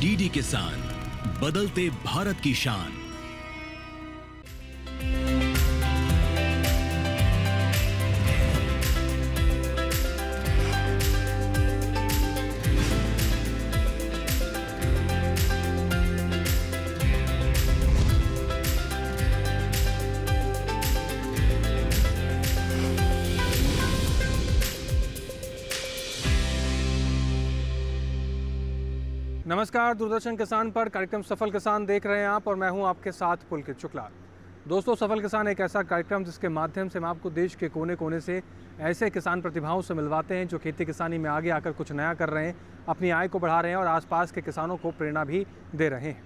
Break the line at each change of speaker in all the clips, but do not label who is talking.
DD किसान, बदलते भारत की शान।
नमस्कार, दूरदर्शन किसान पर कार्यक्रम सफल किसान देख रहे हैं आप और मैं हूं आपके साथ पुलकित शुक्ला। दोस्तों, सफल किसान एक ऐसा कार्यक्रम जिसके माध्यम से हम आपको देश के कोने कोने से ऐसे किसान प्रतिभाओं से मिलवाते हैं जो खेती किसानी में आगे आकर कुछ नया कर रहे हैं, अपनी आय को बढ़ा रहे हैं और आसपास के किसानों को प्रेरणा भी दे रहे हैं।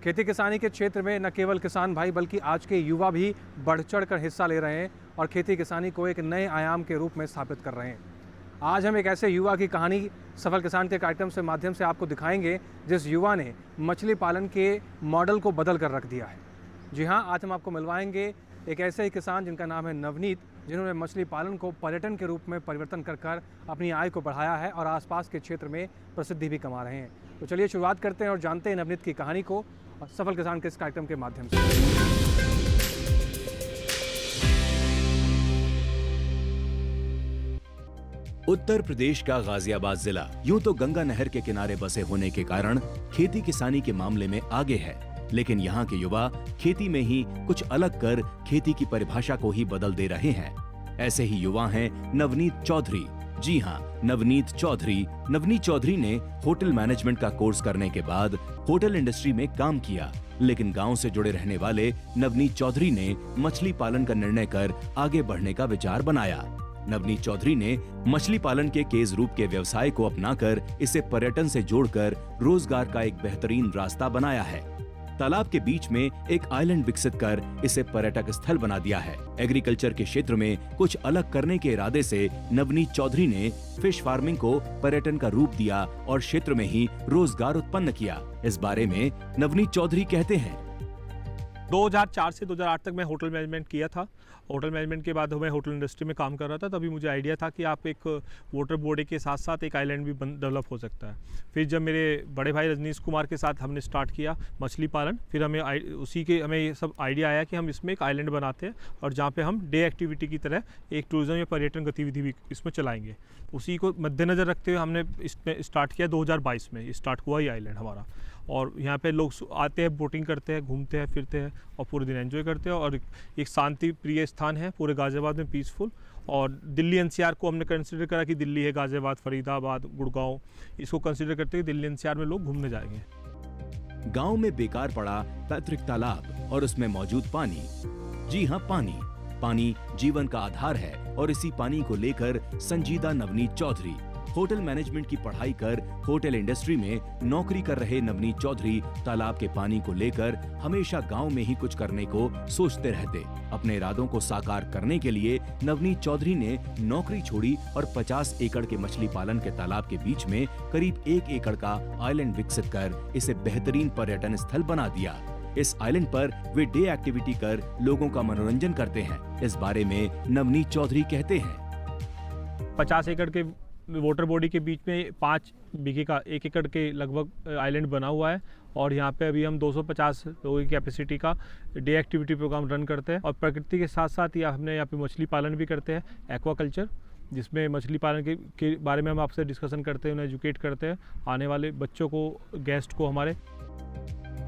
खेती किसानी के क्षेत्र में न केवल किसान भाई बल्कि आज के युवा भी बढ़ चढ़ कर हिस्सा ले रहे हैं और खेती किसानी को एक नए आयाम के रूप में स्थापित कर रहे हैं। आज हम एक ऐसे युवा की कहानी सफल किसान के कार्यक्रम से माध्यम से आपको दिखाएंगे जिस युवा ने मछली पालन के मॉडल को बदल कर रख दिया है। जी हाँ, आज हम आपको मिलवाएंगे एक ऐसे ही किसान जिनका नाम है नवनीत, जिन्होंने मछली पालन को पर्यटन के रूप में परिवर्तन कर अपनी आय को बढ़ाया है और आसपास के क्षेत्र में प्रसिद्धि भी कमा रहे हैं। तो चलिए शुरुआत करते हैं और जानते हैं नवनीत की कहानी को सफल किसान के इस कार्यक्रम के माध्यम से।
उत्तर प्रदेश का गाजियाबाद जिला यूं तो गंगा नहर के किनारे बसे होने के कारण खेती किसानी के मामले में आगे है, लेकिन यहाँ के युवा खेती में ही कुछ अलग कर खेती की परिभाषा को ही बदल दे रहे हैं। ऐसे ही युवा हैं नवनीत चौधरी। जी हाँ, नवनीत चौधरी ने होटल मैनेजमेंट का कोर्स करने के बाद होटल इंडस्ट्री में काम किया, लेकिन गांव से जुड़े रहने वाले नवनीत चौधरी ने मछली पालन का निर्णय कर आगे बढ़ने का विचार बनाया। नवनीत चौधरी ने मछली पालन के केज रूप के व्यवसाय को अपनाकर इसे पर्यटन से जोड़कर रोजगार का एक बेहतरीन रास्ता बनाया है। तालाब के बीच में एक आइलैंड विकसित कर इसे पर्यटक स्थल बना दिया है। एग्रीकल्चर के क्षेत्र में कुछ अलग करने के इरादे से नवनीत चौधरी ने फिश फार्मिंग को पर्यटन का रूप दिया और क्षेत्र में ही रोजगार उत्पन्न किया। इस बारे में नवनीत चौधरी कहते हैं,
2004 से 2008 तक मैं होटल मैनेजमेंट किया था। होटल मैनेजमेंट के बाद मैं होटल इंडस्ट्री में काम कर रहा था। तभी मुझे आइडिया था कि आप एक वाटर बॉडी के साथ साथ एक आइलैंड भी डेवलप हो सकता है। फिर जब मेरे बड़े भाई रजनीश कुमार के साथ हमने स्टार्ट किया मछली पालन, फिर हमें ये सब आइडिया आया कि हम इसमें एक आइलैंड बनाते हैं और जहाँ पे हम डे एक्टिविटी की तरह एक टूरिज्म या पर्यटन गतिविधि भी इसमें चलाएंगे। उसी को मद्देनज़र रखते हुए हमने इसमें स्टार्ट किया। 2022 में स्टार्ट हुआ ये आइलैंड हमारा, और यहाँ पे लोग आते हैं, बोटिंग करते हैं, घूमते हैं, फिरते हैं और पूरे दिन एंजॉय करते हैं। और एक शांति प्रिय स्थान है पूरे गाज़ियाबाद में, पीसफुल। और दिल्ली एनसीआर को हमने कंसिडर करा कि दिल्ली है, गाज़ियाबाद, फरीदाबाद, गुड़गांव, इसको कंसिडर करते हुए दिल्ली एनसीआर में लोग घूमने जाएंगे।
गांव में बेकार पड़ा पैतृक तालाब और उसमें मौजूद पानी। जी हाँ, पानी जीवन का आधार है और इसी पानी को लेकर संजीदा नवनीत चौधरी होटल मैनेजमेंट की पढ़ाई कर होटल इंडस्ट्री में नौकरी कर रहे नवनीत चौधरी तालाब के पानी को लेकर हमेशा गांव में ही कुछ करने को सोचते रहते। अपने इरादों को साकार करने के लिए नवनीत चौधरी ने नौकरी छोड़ी और 50 एकड़ के मछली पालन के तालाब के बीच में करीब 1 एकड़ का आइलैंड विकसित कर इसे बेहतरीन पर्यटन स्थल बना दिया। इस आइलैंड पर वे डे एक्टिविटी कर लोगों का मनोरंजन करते हैं। इस बारे में नवनीत चौधरी कहते हैं,
50 एकड़ के वाटर बॉडी के बीच में 5 बीघे का 1 एकड़ के लगभग आइलैंड बना हुआ है और यहाँ पे अभी हम 250 लोगों की कैपेसिटी का डे एक्टिविटी प्रोग्राम रन करते हैं। और प्रकृति के साथ साथ हमने यहाँ पे मछली पालन भी करते हैं, एक्वाकल्चर, जिसमें मछली पालन के बारे में हम आपसे डिस्कशन करते हैं, उन्हें एजुकेट करते हैं, आने वाले बच्चों को, गेस्ट को हमारे।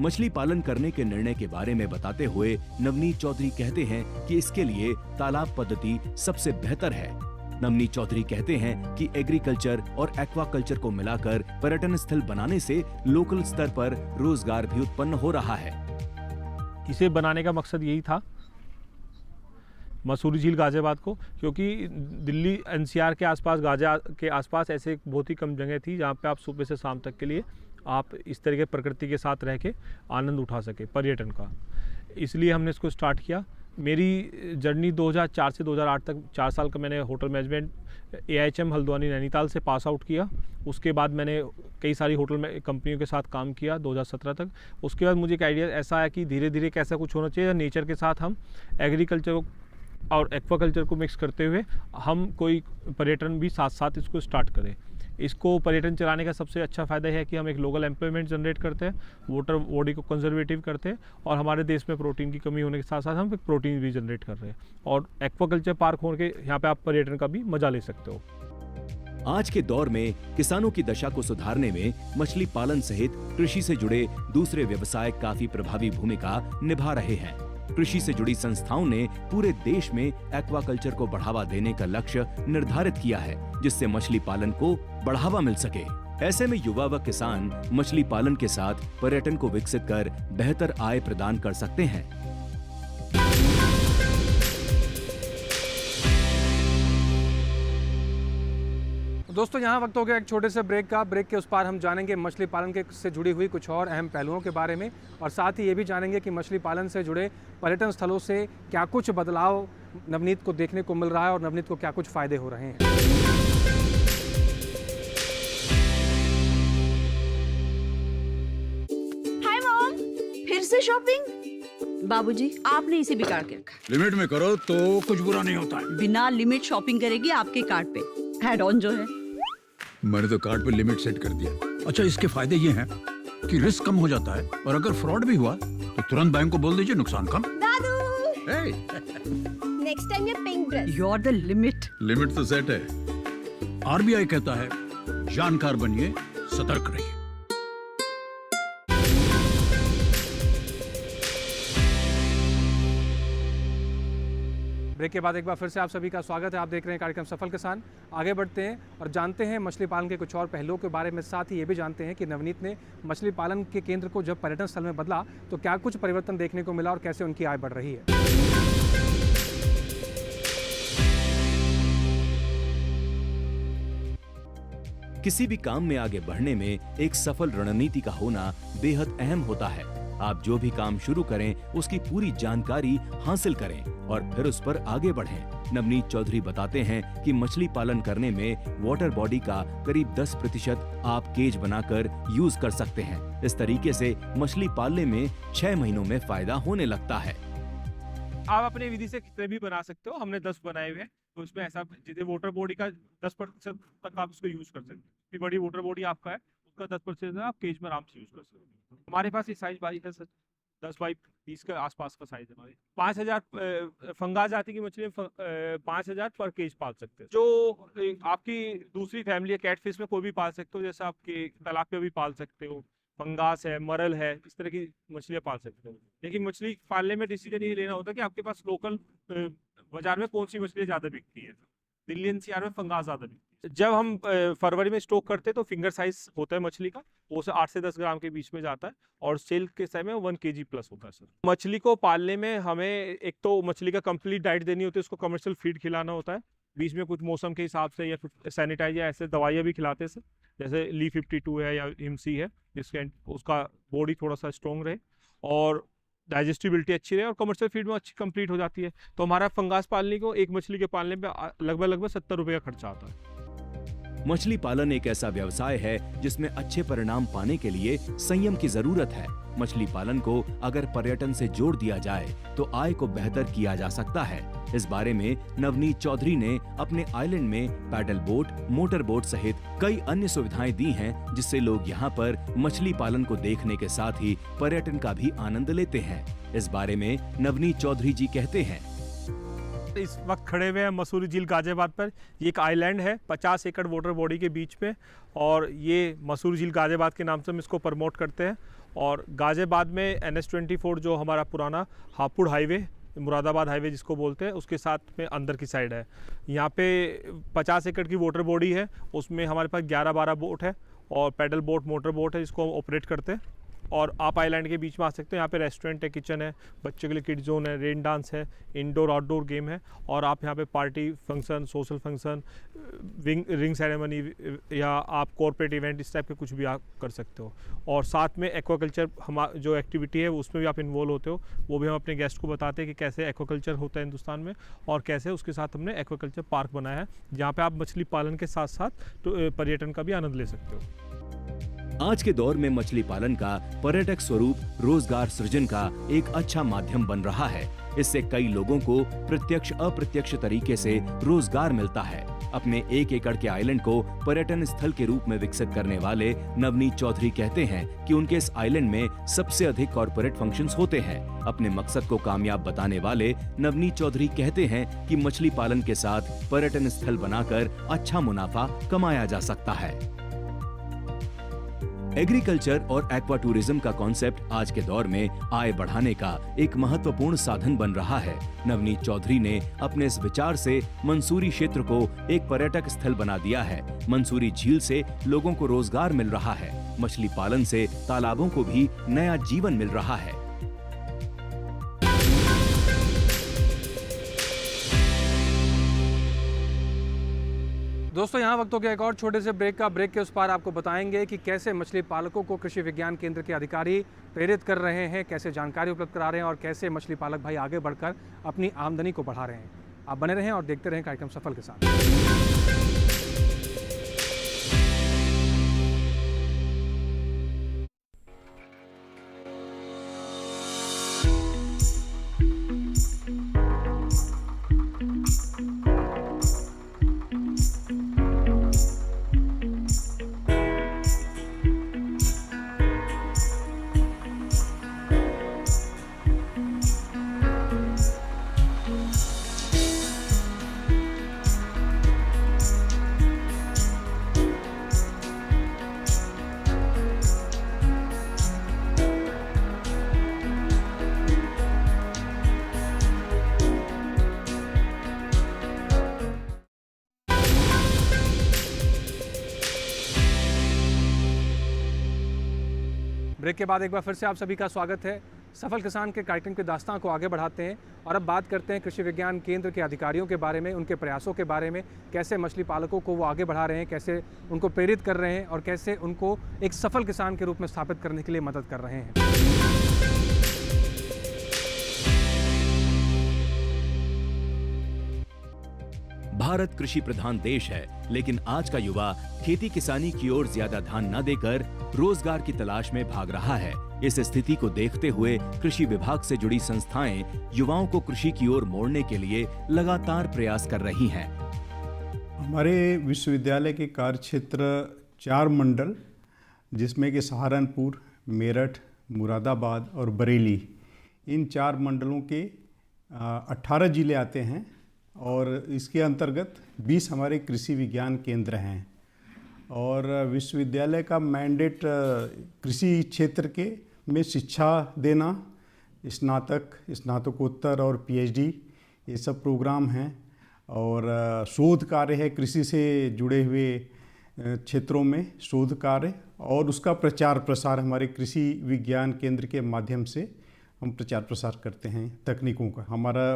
मछली पालन करने के निर्णय के बारे में बताते हुए नवनीत चौधरी कहते हैं कि इसके लिए तालाब पद्धति सबसे बेहतर है। नवनीत चौधरी कहते हैं कि एग्रीकल्चर और एक्वाकल्चर को मिलाकर पर्यटन स्थल बनाने से लोकल स्तर पर रोजगार भी उत्पन्न हो रहा है।
इसे बनाने का मकसद यही था, मसूरी झील गाज़ियाबाद को, क्योंकि दिल्ली एनसीआर के आसपास, गाज़िया के आसपास ऐसे बहुत ही कम जगह थी जहाँ पे आप सुबह से शाम तक के लिए आप इस तरह के प्रकृति के साथ रह के आनंद उठा सके पर्यटन का। इसलिए हमने इसको स्टार्ट किया। मेरी जर्नी 2004 से 2008 तक 4 साल का मैंने hotel management AIHM Haldwani Nainital से पास आउट किया। उसके बाद मैंने कई सारी होटल में कंपनियों के साथ काम किया 2017 तक। उसके बाद मुझे एक आइडिया ऐसा आया कि धीरे धीरे कैसा कुछ होना चाहिए, नेचर के साथ हम एग्रीकल्चर और एक्वाकल्चर को मिक्स करते हुए हम कोई पर्यटन भी साथ साथ इसको स्टार्ट करें। इसको पर्यटन चलाने का सबसे अच्छा फ़ायदा है कि हम एक लोकल एम्प्लॉयमेंट जनरेट करते हैं, वाटर बॉडी को कंजर्वेटिव करते हैं, और हमारे देश में प्रोटीन की कमी होने के साथ साथ हम एक प्रोटीन भी जनरेट कर रहे हैं, और एक्वाकल्चर पार्क होने के यहाँ पे आप पर्यटन का भी मजा ले सकते हो।
आज के दौर में किसानों की दशा को सुधारने में मछली पालन सहित कृषि से जुड़े दूसरे व्यवसाय काफी प्रभावी भूमिका निभा रहे हैं। कृषि से जुड़ी संस्थाओं ने पूरे देश में एक्वाकल्चर को बढ़ावा देने का लक्ष्य निर्धारित किया है, जिससे मछली पालन को बढ़ावा मिल सके। ऐसे में युवा व किसान मछली पालन के साथ पर्यटन को विकसित कर बेहतर आय प्रदान कर सकते हैं।
दोस्तों, यहाँ वक्त हो गया एक छोटे से ब्रेक का। ब्रेक के उस पार हम जानेंगे मछली पालन के से जुड़ी हुई कुछ और अहम पहलुओं के बारे में, और साथ ही ये भी जानेंगे कि मछली पालन से जुड़े पर्यटन स्थलों से क्या कुछ बदलाव नवनीत को देखने को मिल रहा है और नवनीत को क्या कुछ फायदे हो रहे हैं।
हाय मॉम, फिर से शॉपिंग? बाबूजी, आपने इसे बिगाड़ के रखा।
लिमिट में करो तो कुछ बुरा नहीं होता है।
बिना लिमिट शॉपिंग करेगी आपके कार्ड पे ऐड ऑन जो है।
मैंने तो कार्ड पे लिमिट सेट कर दिया। अच्छा, इसके फायदे ये हैं कि रिस्क कम हो जाता है, और अगर फ्रॉड भी हुआ तो तुरंत बैंक को बोल दीजिए, नुकसान कम।
दादू,
Hey,
नेक्स्ट टाइम ये pink dress.
You are the limit.
Limit तो सेट है। आरबीआई कहता है, जानकार बनिए, सतर्क रहिए।
ब्रेक के बाद एक बार फिर से आप सभी का स्वागत है। आप देख रहे हैं कार्यक्रम सफल किसान। आगे बढ़ते हैं और जानते हैं मछली पालन के कुछ और पहलुओं के बारे में। साथ ही ये भी जानते हैं कि नवनीत ने मछली पालन के केंद्र को जब पर्यटन स्थल में बदला तो क्या कुछ परिवर्तन देखने को मिला और कैसे उनकी आय बढ़ रही है।
किसी भी काम में आगे बढ़ने में एक सफल रणनीति का होना बेहद अहम होता है। आप जो भी काम शुरू करें उसकी पूरी जानकारी हासिल करें और फिर उस पर आगे बढ़ें। नवनीत चौधरी बताते हैं कि मछली पालन करने में वाटर बॉडी का करीब 10% आप केज बनाकर यूज कर सकते हैं। इस तरीके से मछली पालने में 6 महीनों में फायदा होने लगता है।
आप अपनी विधि से कितने भी बना सकते हो। हमने 10 बनाए हुए हैं, तो उसमें ऐसा जितने वाटर बॉडी का 10% तक आप उसको यूज कर सकते हो। इतनी बड़ी वाटर बॉडी आपका है, उसका 10% आप केज में आराम से यूज कर सकते हो। हमारे पास ये साइज बाई है 10 बाई 20 के आसपास का साइज है हमारे। 5000 फंगा जाति की मछली 5000 पर केज पाल सकते हैं। जो आपकी दूसरी फैमिली है, कैटफिश में कोई भी पाल सकते हो, जैसे आपके तालाब पे भी पाल सकते हो, फंगास है, मरल है, इस तरह की मछलियाँ पाल सकते हो। लेकिन मछली पालने में डिसीजन ये लेना होता है कि आपके पास लोकल बाजार में कौन सी मछली ज़्यादा बिकती है। दिल्ली एनसीआर में फंगास ज़्यादा बिकती है। जब हम फरवरी में स्टॉक करते हैं तो फिंगर साइज होता है मछली का, वो से 8 से 10 ग्राम के बीच में जाता है, और सेल के समय 1 kg प्लस होता है सर। मछली को पालने में हमें एक तो मछली का कंप्लीट डाइट देनी होती है, उसको कमर्शियल फीड खिलाना होता है। बीच में कुछ मौसम के हिसाब से या सैनिटाइज या ऐसे दवाइयाँ भी खिलाते हैं सर, जैसे ली 52 है या हिमसी है, जिसके उसका बॉडी थोड़ा सा स्ट्रॉन्ग रहे और डाइजेस्टिबिलिटी अच्छी रहे, और कमर्शियल फीड में अच्छी कंप्लीट हो जाती है। तो हमारा फंगास पालने को एक मछली के पालने पे लगभग 70 रुपये का खर्चा आता है।
मछली पालन एक ऐसा व्यवसाय है जिसमें अच्छे परिणाम पाने के लिए संयम की जरूरत है। मछली पालन को अगर पर्यटन से जोड़ दिया जाए तो आय को बेहतर किया जा सकता है। इस बारे में नवनीत चौधरी ने अपने आइलैंड में पैडल बोट, मोटर बोट सहित कई अन्य सुविधाएं दी हैं, जिससे लोग यहाँ पर मछली पालन को देखने के साथ ही पर्यटन का भी आनंद लेते हैं। इस बारे में नवनीत चौधरी जी कहते हैं,
इस वक्त खड़े हुए हैं मसूरी झील गाजियाबाद पर। ये एक आइलैंड है 50 एकड़ वाटर बॉडी के बीच में, और ये मसूरी झील गाजियाबाद के नाम से हम इसको प्रमोट करते हैं। और गाजियाबाद में NH24 जो हमारा पुराना हापुड़ हाईवे, मुरादाबाद हाईवे जिसको बोलते हैं, उसके साथ में अंदर की साइड है। यहाँ पे 50 एकड़ की वाटर बॉडी है, उसमें हमारे पास 11-12 बोट है और पैडल बोट, मोटर बोट है जिसको हम ऑपरेट करते हैं। और आप आइलैंड के बीच में आ सकते हैं। यहाँ पे रेस्टोरेंट है, किचन है, बच्चों के लिए किड जोन है, रेन डांस है, इंडोर आउटडोर गेम है, और आप यहाँ पे party function, social function, ring ceremony या आप कॉर्पोरेट इवेंट इस टाइप के कुछ भी आप कर सकते हो। और साथ में एक्वाकल्चर जो एक्टिविटी है उसमें भी आप इन्वॉल्व होते हो, वो भी हम अपने गेस्ट को बताते हैं कि कैसे एक्वाकल्चर होता है हिंदुस्तान में, और कैसे उसके साथ हमने एक्वाकल्चर पार्क बनाया है जहाँ पर आप मछली पालन के साथ साथ तो पर्यटन का भी आनंद ले सकते हो।
आज के दौर में मछली पालन का पर्यटक स्वरूप रोजगार सृजन का एक अच्छा माध्यम बन रहा है। इससे कई लोगों को प्रत्यक्ष अप्रत्यक्ष तरीके से रोजगार मिलता है। अपने 1 एकड़ के आइलैंड को पर्यटन स्थल के रूप में विकसित करने वाले नवनीत चौधरी कहते हैं कि उनके इस आइलैंड में सबसे अधिक कॉर्पोरेट फंक्शंस होते हैं। अपने मकसद को कामयाब बताने वाले नवनीत चौधरी कहते हैं कि मछली पालन के साथ पर्यटन स्थल बनाकर अच्छा मुनाफा कमाया जा सकता है। एग्रीकल्चर और एक्वा टूरिज्म का कॉन्सेप्ट आज के दौर में आय बढ़ाने का एक महत्वपूर्ण साधन बन रहा है। नवनीत चौधरी ने अपने इस विचार से मंसूरी क्षेत्र को एक पर्यटक स्थल बना दिया है। मंसूरी झील से लोगों को रोजगार मिल रहा है। मछली पालन से तालाबों को भी नया जीवन मिल रहा है।
दोस्तों, यहाँ वक्त हो गया एक और छोटे से ब्रेक का। ब्रेक के उस पार आपको बताएंगे कि कैसे मछली पालकों को कृषि विज्ञान केंद्र के अधिकारी प्रेरित कर रहे हैं, कैसे जानकारी उपलब्ध करा रहे हैं और कैसे मछली पालक भाई आगे बढ़कर अपनी आमदनी को बढ़ा रहे हैं। आप बने रहें और देखते रहें कार्यक्रम सफल के साथ। ब्रेक के बाद एक बार फिर से आप सभी का स्वागत है। सफल किसान के कार्यक्रम की दास्तां को आगे बढ़ाते हैं और अब बात करते हैं कृषि विज्ञान केंद्र के अधिकारियों के बारे में, उनके प्रयासों के बारे में, कैसे मछली पालकों को वो आगे बढ़ा रहे हैं, कैसे उनको प्रेरित कर रहे हैं और कैसे उनको एक सफल किसान के रूप में स्थापित करने के लिए मदद कर रहे हैं।
भारत कृषि प्रधान देश है, लेकिन आज का युवा खेती किसानी की ओर ज्यादा ध्यान न देकर रोजगार की तलाश में भाग रहा है। इस स्थिति को देखते हुए कृषि विभाग से जुड़ी संस्थाएं युवाओं को कृषि की ओर मोड़ने के लिए लगातार प्रयास कर रही हैं।
हमारे विश्वविद्यालय के कार्य क्षेत्र 4 मंडल, जिसमें कि सहारनपुर, मेरठ, मुरादाबाद और बरेली, इन 4 मंडलों के 18 जिले आते हैं और इसके अंतर्गत 20 हमारे कृषि विज्ञान केंद्र हैं। और विश्वविद्यालय का मैंडेट कृषि क्षेत्र के में शिक्षा देना, स्नातक, स्नातकोत्तर और पीएचडी, ये सब प्रोग्राम हैं। और शोध कार्य है, कृषि से जुड़े हुए क्षेत्रों में शोध कार्य और उसका प्रचार प्रसार हमारे कृषि विज्ञान केंद्र के माध्यम से हम प्रचार प्रसार करते हैं तकनीकों का। हमारा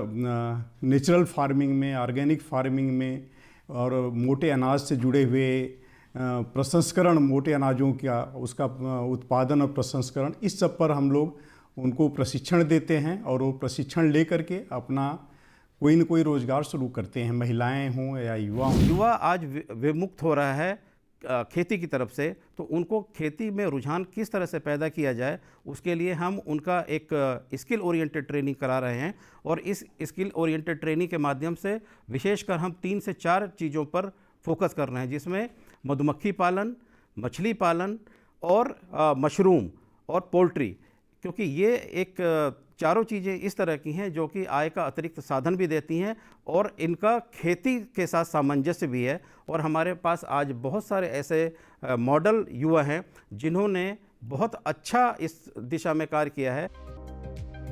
नेचुरल फार्मिंग में, ऑर्गेनिक फार्मिंग में और मोटे अनाज से जुड़े हुए प्रसंस्करण, मोटे अनाजों का उसका उत्पादन और प्रसंस्करण, इस सब पर हम लोग उनको प्रशिक्षण देते हैं और वो प्रशिक्षण ले करके अपना कोई न कोई रोजगार शुरू करते हैं, महिलाएं हों या युवा हों।
युवा आज विमुक्त हो रहा है खेती की तरफ से, तो उनको खेती में रुझान किस तरह से पैदा किया जाए, उसके लिए हम उनका एक स्किल ओरिएंटेड ट्रेनिंग करा रहे हैं। और इस स्किल ओरिएंटेड ट्रेनिंग के माध्यम से विशेषकर हम 3 से 4 चीज़ों पर फोकस कर रहे हैं, जिसमें मधुमक्खी पालन, मछली पालन और मशरूम और पोल्ट्री, क्योंकि ये एक चारों चीज़ें इस तरह की हैं जो कि आय का अतिरिक्त साधन भी देती हैं और इनका खेती के साथ सामंजस्य भी है। और हमारे पास आज बहुत सारे ऐसे मॉडल युवा हैं जिन्होंने बहुत अच्छा इस दिशा में कार्य किया है।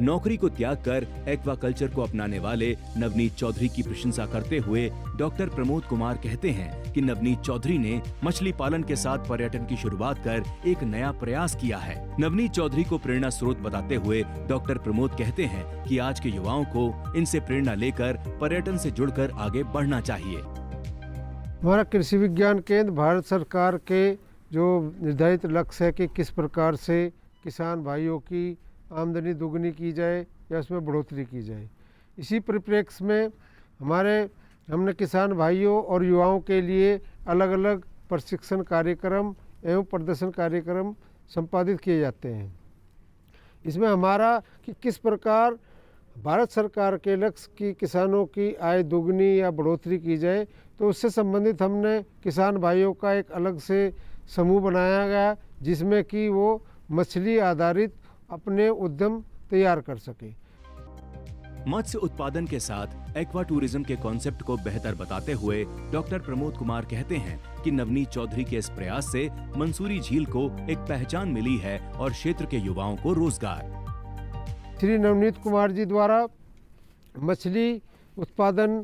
नौकरी को त्याग कर एक्वाकल्चर को अपनाने वाले नवनीत चौधरी की प्रशंसा करते हुए डॉक्टर प्रमोद कुमार कहते हैं कि नवनीत चौधरी ने मछली पालन के साथ पर्यटन की शुरुआत कर एक नया प्रयास किया है। नवनीत चौधरी को प्रेरणा स्रोत बताते हुए डॉक्टर प्रमोद कहते हैं कि आज के युवाओं को इनसे प्रेरणा लेकर पर्यटन से जुड़कर आगे बढ़ना चाहिए।
हमारा कृषि विज्ञान केंद्र भारत सरकार के जो निर्धारित लक्ष्य है कि किस प्रकार से किसान भाइयों की आमदनी दोगुनी की जाए या उसमें बढ़ोतरी की जाए, इसी परिप्रेक्ष्य में हमने किसान भाइयों और युवाओं के लिए अलग अलग प्रशिक्षण कार्यक्रम एवं प्रदर्शन कार्यक्रम संपादित किए जाते हैं। इसमें हमारा कि किस प्रकार भारत सरकार के लक्ष्य की किसानों की आय दोगुनी या बढ़ोतरी की जाए, तो उससे संबंधित हमने किसान भाइयों का एक अलग से समूह बनाया गया, जिसमें कि वो मछली आधारित अपने उद्यम तैयार कर सके।
मत्स्य उत्पादन के साथ एक्वा टूरिज्म के कॉन्सेप्ट को बेहतर बताते हुए डॉक्टर प्रमोद कुमार कहते हैं कि नवनीत चौधरी के इस प्रयास से मंसूरी झील को एक पहचान मिली है और क्षेत्र के युवाओं को रोजगार।
श्री नवनीत कुमार जी द्वारा मछली उत्पादन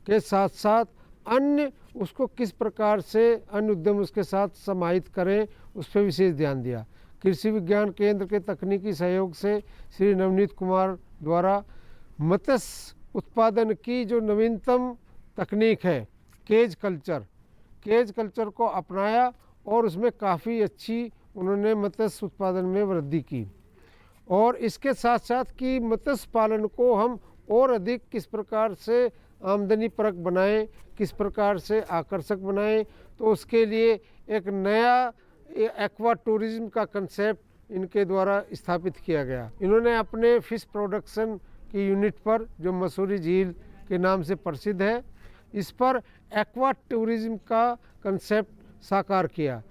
के साथ साथ अन्य उसको किस प्रकार से अन्य उद्यम उसके साथ समाहित करें, उस पर विशेष ध्यान दिया। कृषि विज्ञान केंद्र के तकनीकी सहयोग से श्री नवनीत कुमार द्वारा मत्स्य उत्पादन की जो नवीनतम तकनीक है केज कल्चर को अपनाया और उसमें काफ़ी अच्छी उन्होंने मत्स्य उत्पादन में वृद्धि की। और इसके साथ साथ कि मत्स्य पालन को हम और अधिक किस प्रकार से आमदनी परक बनाएं, किस प्रकार से आकर्षक बनाएं, तो उसके लिए एक नया एक्वा टूरिज्म का कंसेप्ट इनके द्वारा स्थापित किया गया। इन्होंने अपने फिश प्रोडक्शन की यूनिट पर, जो मसूरी झील के नाम से प्रसिद्ध है, इस पर एक्वा टूरिज्म का कंसेप्ट साकार किया।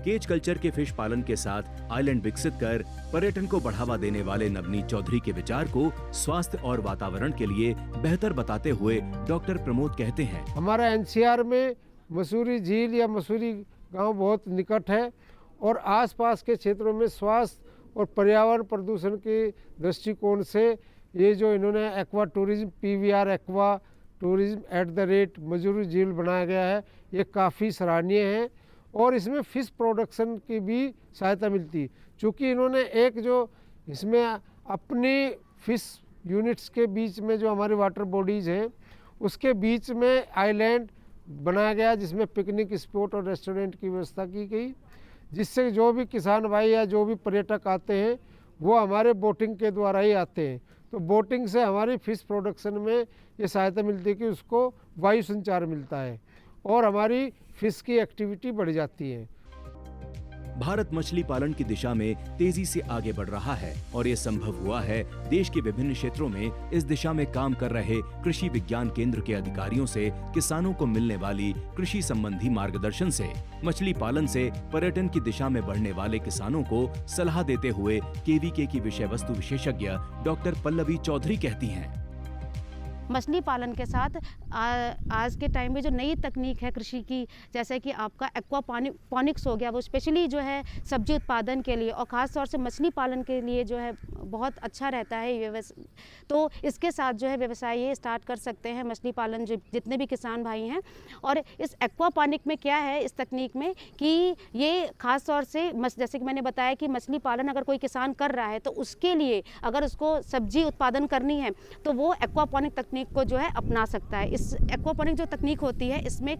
केज कल्चर के फिश पालन के साथ आइलैंड विकसित कर पर्यटन को बढ़ावा देने वाले नवनीत चौधरी के विचार को स्वास्थ्य और वातावरण के लिए बेहतर बताते हुए डॉक्टर प्रमोद कहते हैं,
हमारा एनसीआर में मसूरी झील या मसूरी गांव बहुत निकट है और आसपास के क्षेत्रों में स्वास्थ्य और पर्यावरण प्रदूषण के दृष्टिकोण से ये जो इन्होंने aqua tourism PVR aqua tourism Mussoorie झील बनाया गया है, ये काफ़ी सराहनीय है और इसमें फिश प्रोडक्शन की भी सहायता मिलती। चूँकि इन्होंने एक जो इसमें अपनी फिश यूनिट्स के बीच में जो हमारी वाटर बॉडीज़ हैं उसके बीच में आइलैंड बनाया गया, जिसमें पिकनिक स्पॉट और रेस्टोरेंट की व्यवस्था की गई, जिससे जो भी किसान भाई या जो भी पर्यटक आते हैं वो हमारे बोटिंग के द्वारा ही आते हैं। तो बोटिंग से हमारी फिश प्रोडक्शन में ये सहायता मिलती है कि उसको वायु संचार मिलता है और हमारी फिश की एक्टिविटी बढ़ जाती है।
भारत मछली पालन की दिशा में तेजी से आगे बढ़ रहा है और ये संभव हुआ है देश के विभिन्न क्षेत्रों में इस दिशा में काम कर रहे कृषि विज्ञान केंद्र के अधिकारियों से किसानों को मिलने वाली कृषि संबंधी मार्गदर्शन से। मछली पालन से पर्यटन की दिशा में बढ़ने वाले किसानों को सलाह देते हुए KVK की विषय वस्तु विशेषज्ञ डॉक्टर पल्लवी चौधरी कहती हैं,
मछली पालन के साथ आज के टाइम में जो नई तकनीक है कृषि की, जैसे कि आपका एक्वापॉनिक्स हो गया, वो स्पेशली जो है सब्जी उत्पादन के लिए और ख़ास तौर से मछली पालन के लिए जो है बहुत अच्छा रहता है। तो इसके साथ जो है व्यवसाय ये स्टार्ट कर सकते हैं मछली पालन जो जितने भी किसान भाई हैं। और इस एक्वापॉनिक में क्या है इस तकनीक में कि ये ख़ास तौर से जैसे कि मैंने बताया कि मछली पालन अगर कोई किसान कर रहा है तो उसके लिए अगर उसको सब्जी उत्पादन करनी है तो वो एक्वापॉनिक तकनीक को जो है अपना सकता है। इस एक्वापॉनिक जो तकनीक होती है इसमें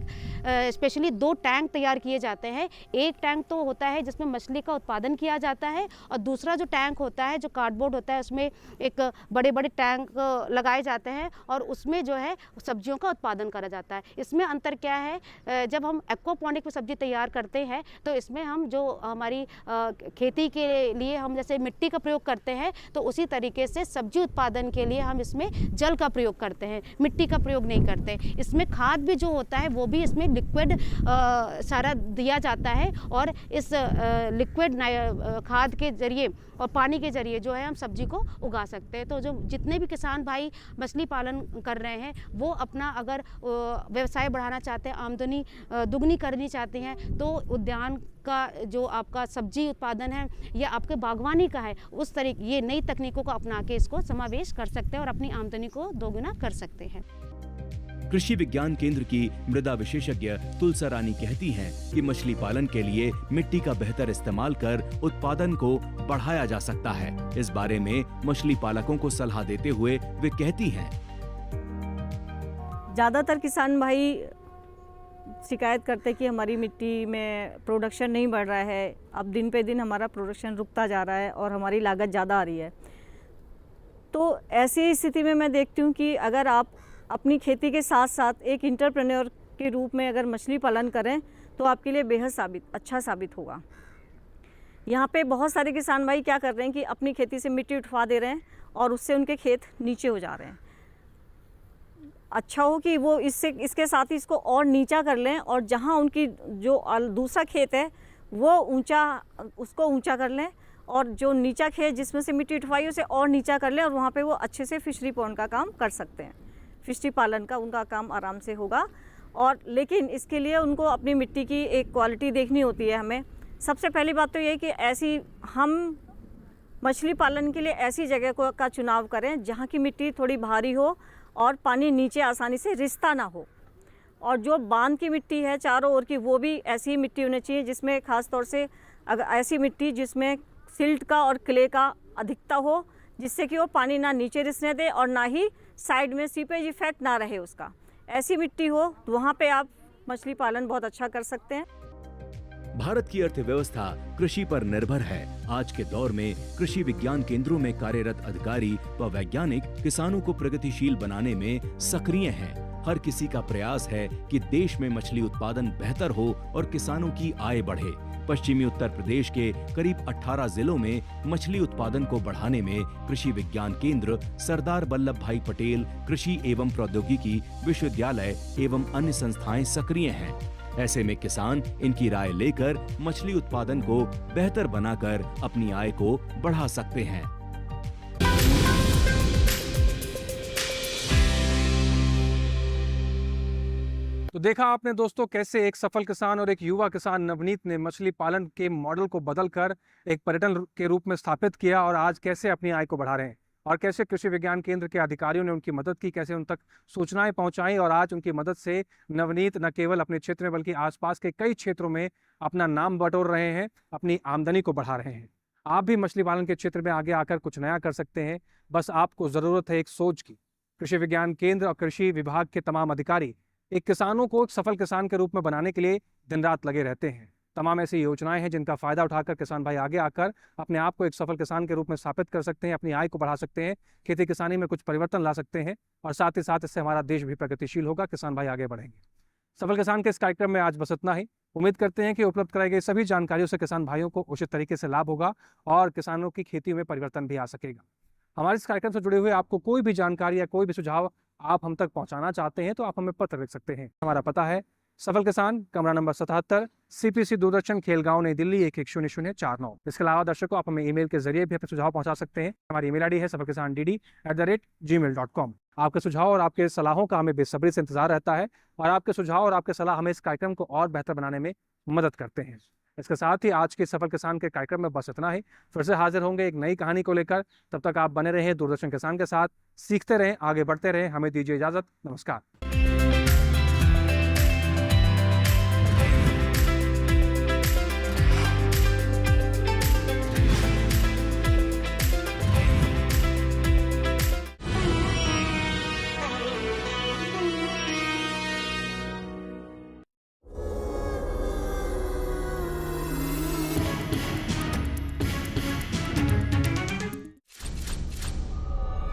स्पेशली 2 टैंक तैयार किए जाते हैं। एक टैंक तो होता है जिसमें मछली का उत्पादन किया जाता है और दूसरा जो टैंक होता है जो कार्डबोर्ड होता है उसमें एक बड़े बड़े टैंक लगाए जाते हैं और उसमें जो है सब्जियों का उत्पादन करा जाता है। इसमें अंतर क्या है, जब हम एक्वापॉनिक में सब्जी तैयार करते हैं तो इसमें हम जो हमारी खेती के लिए हम जैसे मिट्टी का प्रयोग करते हैं तो उसी तरीके से सब्जी उत्पादन के लिए हम इसमें जल का प्रयोग करते हैं, मिट्टी का प्रयोग नहीं करते। इसमें खाद भी जो होता है वो भी इसमें लिक्विड सारा दिया जाता है और इस लिक्विड खाद के जरिए और पानी के जरिए जो है हम सब्जी को उगा सकते हैं। तो जो जितने भी किसान भाई मछली पालन कर रहे हैं वो अपना अगर व्यवसाय बढ़ाना चाहते हैं, आमदनी दुगनी करनी चाहते हैं तो उद्यान का जो आपका सब्जी उत्पादन है या आपके बागवानी का है उस तरीके ये नई तकनीकों को अपना के इसको समावेश कर सकते हैं और अपनी आमदनी को दोगुना कर सकते हैं।
कृषि विज्ञान केंद्र की मृदा विशेषज्ञ तुलसा रानी कहती हैं कि मछली पालन के लिए मिट्टी का बेहतर इस्तेमाल कर उत्पादन को बढ़ाया जा सकता है। इस बारे में मछली पालकों को सलाह देते हुए वे कहती हैं,
ज़्यादातर किसान भाई शिकायत करते कि हमारी मिट्टी में प्रोडक्शन नहीं बढ़ रहा है, अब दिन पे दिन हमारा प्रोडक्शन रुकता जा रहा है और हमारी लागत ज़्यादा आ रही है। तो ऐसी स्थिति में मैं देखती हूँ कि अगर आप अपनी खेती के साथ साथ एक इंटरप्रेन्योर के रूप में अगर मछली पालन करें तो आपके लिए बेहद अच्छा साबित होगा। यहाँ पे बहुत सारे किसान भाई क्या कर रहे हैं कि अपनी खेती से मिट्टी उठवा दे रहे हैं और उससे उनके खेत नीचे हो जा रहे हैं। अच्छा हो कि वो इसके साथ ही इसको और नीचा कर लें, और जहाँ उनकी जो दूसरा खेत है वो उसको ऊंचा कर लें, और जो नीचा खेत जिसमें से मिट्टी उठवाई उसे और नीचा कर लें, और वहाँ पे वो अच्छे से फिशरी पॉन्ड का काम कर सकते हैं। फिशरी पालन का उनका काम आराम से होगा। और लेकिन इसके लिए उनको अपनी मिट्टी की एक क्वालिटी देखनी होती है। हमें सबसे पहली बात तो ये है कि हम मछली पालन के लिए ऐसी जगह का चुनाव करें जहाँ की मिट्टी थोड़ी भारी हो और पानी नीचे आसानी से रिसता ना हो। और जो बांध की मिट्टी है चारों ओर की, वो भी ऐसी मिट्टी होनी चाहिए जिसमें ख़ास तौर से अगर ऐसी मिट्टी जिसमें सिल्ट का और क्ले का अधिकता हो, जिससे कि वो पानी ना नीचे रिसने दे और ना ही साइड में सीपेज इफेक्ट ना रहे उसका। ऐसी मिट्टी हो तो वहाँ पे आप मछली पालन बहुत अच्छा कर सकते हैं।
भारत की अर्थव्यवस्था कृषि पर निर्भर है। आज के दौर में कृषि विज्ञान केंद्रों में कार्यरत अधिकारी व वैज्ञानिक किसानों को प्रगतिशील बनाने में सक्रिय हैं। हर किसी का प्रयास है कि देश में मछली उत्पादन बेहतर हो और किसानों की आय बढ़े। पश्चिमी उत्तर प्रदेश के करीब 18 जिलों में मछली उत्पादन को बढ़ाने में कृषि विज्ञान केंद्र, सरदार वल्लभ भाई पटेल कृषि एवं प्रौद्योगिकी विश्वविद्यालय एवं अन्य संस्थाएं सक्रिय हैं। ऐसे में किसान इनकी राय लेकर मछली उत्पादन को बेहतर बनाकर अपनी आय को बढ़ा सकते हैं।
तो देखा आपने दोस्तों कैसे एक सफल किसान और एक युवा किसान नवनीत ने मछली पालन के मॉडल को बदलकर एक पर्यटन के रूप में स्थापित किया, और आज कैसे अपनी आय को बढ़ा रहे हैं, और कैसे कृषि विज्ञान केंद्र के अधिकारियों ने उनकी मदद की, कैसे उन तक सूचनाएं पहुंचाई, और आज उनकी मदद से नवनीत न केवल अपने क्षेत्र में बल्कि आसपास के कई क्षेत्रों में अपना नाम बटोर रहे हैं, अपनी आमदनी को बढ़ा रहे हैं। आप भी मछली पालन के क्षेत्र में आगे आकर कुछ नया कर सकते हैं। बस आपको ज़रूरत है एक सोच की। कृषि विज्ञान केंद्र और कृषि विभाग के तमाम अधिकारी एक किसानों को एक सफल किसान के रूप में बनाने के लिए दिन रात लगे रहते हैं। तमाम ऐसी योजनाएं हैं जिनका फ़ायदा उठाकर किसान भाई आगे आकर अपने आप को एक सफल किसान के रूप में स्थापित कर सकते हैं, अपनी आय को बढ़ा सकते हैं, खेती किसानी में कुछ परिवर्तन ला सकते हैं, और साथ ही साथ इससे हमारा देश भी प्रगतिशील होगा, किसान भाई आगे बढ़ेंगे। सफल किसान के इस कार्यक्रम में आज बस इतना ही। उम्मीद करते हैं कि उपलब्ध कराई गई सभी जानकारियों से किसान भाइयों को उचित तरीके से लाभ होगा और किसानों की खेती में परिवर्तन भी आ सकेगा। हमारे इस कार्यक्रम से जुड़े हुए आपको कोई भी जानकारी या कोई भी सुझाव आप हम तक पहुंचाना चाहते हैं तो आप हमें पत्र लिख सकते हैं। हमारा पता है सफल किसान, कमरा नंबर 77, CPC दूरदर्शन, खेलगांव, नई दिल्ली 110049। इसके अलावा दर्शकों आप हमें ईमेल के जरिए भी अपने सुझाव पहुंचा सकते हैं। हमारी ईमेल ID है safalkisandd@gmail.com। आपके सुझाव और आपके सलाहों का हमें बेसब्री से इंतजार रहता है, और आपके सुझाव और आपके सलाह हमें इस कार्यक्रम को और बेहतर बनाने में मदद करते हैं। इसके साथ ही आज के सफल किसान के कार्यक्रम में बस इतना ही। फिर से हाजिर होंगे एक नई कहानी को लेकर। तब तक आप बने रहें दूरदर्शन किसान के साथ, सीखते रहें, आगे बढ़ते रहें। हमें दीजिए इजाजत। नमस्कार।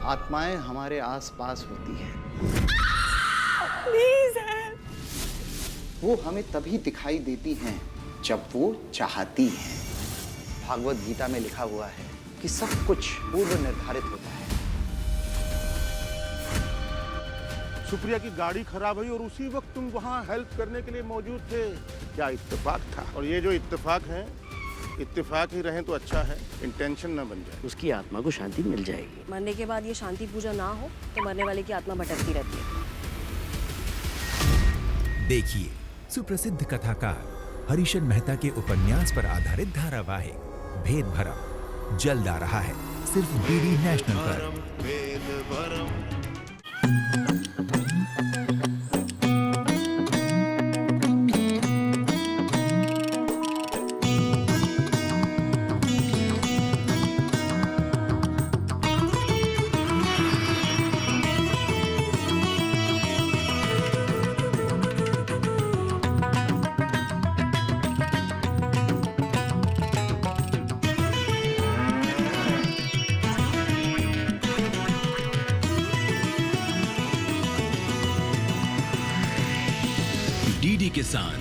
आत्माएं हमारे आसपास होती हैं। वो हमें तभी दिखाई देती हैं जब वो चाहती हैं। भागवत गीता में लिखा हुआ है कि सब कुछ पूर्व निर्धारित होता है।
सुप्रिया की गाड़ी खराब हुई और उसी वक्त तुम वहाँ हेल्प करने के लिए मौजूद थे। क्या इत्तेफाक था। और ये जो इत्तेफाक है, इत्तेफाक ही रहें तो अच्छा है, इंटेंशन ना बन जाए।
उसकी आत्मा को शांति मिल जाएगी।
मरने के बाद ये शांति पूजा ना हो तो मरने वाले की आत्मा भटकती रहती है।
देखिए सुप्रसिद्ध कथाकार हरिशन मेहता के उपन्यास पर आधारित धारावाहिक भेद भरम जल्द आ रहा है सिर्फ DD नेशनल पर।
DD किसान,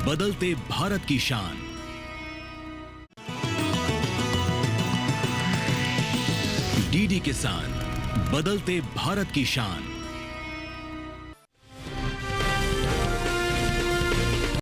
बदलते भारत की शान। DD किसान, बदलते भारत की शान।